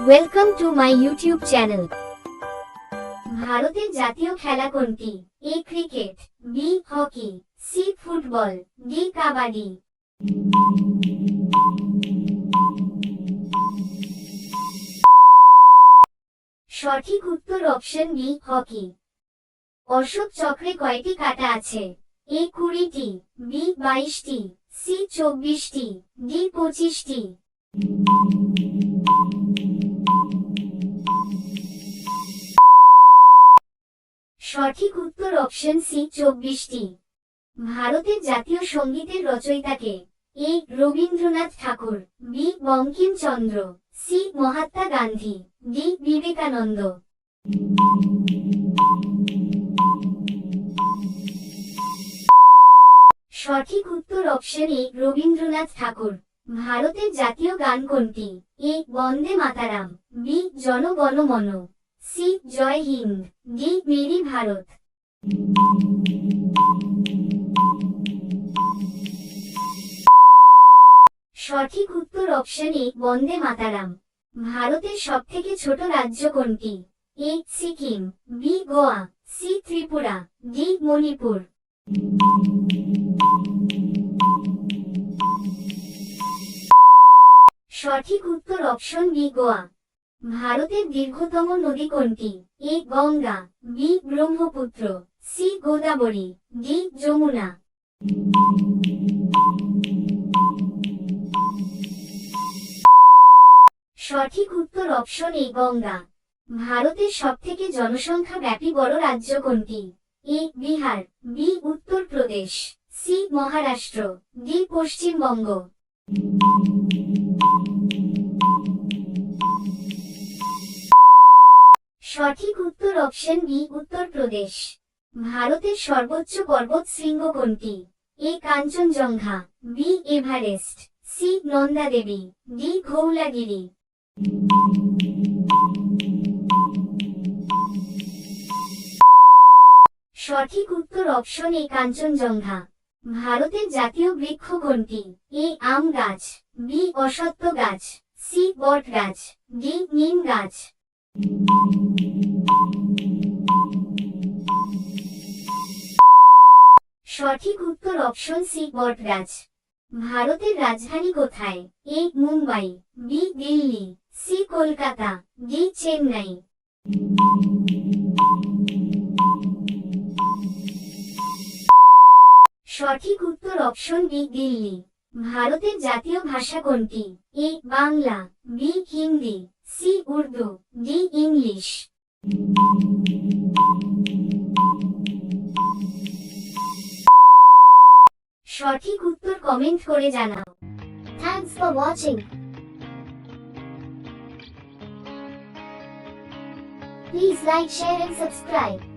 Welcome to my YouTube channel. ভারতের জাতীয় খেলা কোনটি? A cricket, B hockey, C football, D kabaddi. সঠিক উত্তর অপশন বি হকি। অশোক চক্রে কয়টি কাঁটা আছে? এ 20টি, বি 22টি, সি 24টি, ডি 25টি। সঠিক উত্তর অপশন সি 24টি। ভারতের জাতীয় সঙ্গীতের রচয়িতাকে? A Rabindranath Thakur, B Bankimchandra, C Mahatma Gandhi, D Vivekananda. সঠিক উত্তর অপশন এ রবীন্দ্রনাথ ঠাকুর। ভারতের জাতীয় গান কোনটি? এ বন্দে মাতারাম, বি জন গণ মন, সি জয় হিন্দ, ডি মেরি ভারত। সঠিক উত্তর অপশন এ বন্দে মাতারাম। ভারতের সবথেকে ছোট রাজ্য কোনটি? A Sikkim, B Goa, C Tripura, D Manipur. সঠিক উত্তর অপশন বি গোয়া। ভারতের দীর্ঘতম নদী কোনটি? A Ganga, B Brahmaputra, C Godavari, D Yamuna. সঠিক উত্তর অপশন এ গঙ্গা। ভারতের সবথেকে জনসংখ্যা ব্যাপী বড় রাজ্য কোনটি? A Bihar, B Uttar Pradesh, C Maharashtra, D Paschimbanga. সঠিক উত্তর অপশন বি উত্তরপ্রদেশ। ভারতের সর্বোচ্চ পর্বত শৃঙ্গ কোনটি? A Kanchenjunga, B Everest, C Nanda Devi, D Dhaulagiri. সঠিক উত্তর অপশন এ কাঞ্চনজঙ্ঘা। ভারতের জাতীয় বৃক্ষ কোনটি? এ আম গাছ, বি অশ্বত্থ গাছ, সি বট গাছ, ডি নিম গাছ। সঠিক উত্তর অপশন সি বট গাছ। ভারতের রাজধানী কোথায়? A Mumbai, B Delhi, C Kolkata, D Chennai. সঠিক উত্তর অপশন বি দিল্লি। ভারতের জাতীয় ভাষা কোনটি? A Bangla, B Hindi, C Urdu, D English. সঠিক উত্তর কমেন্ট করে জানাও। Thanks for watching. Please like, share and subscribe.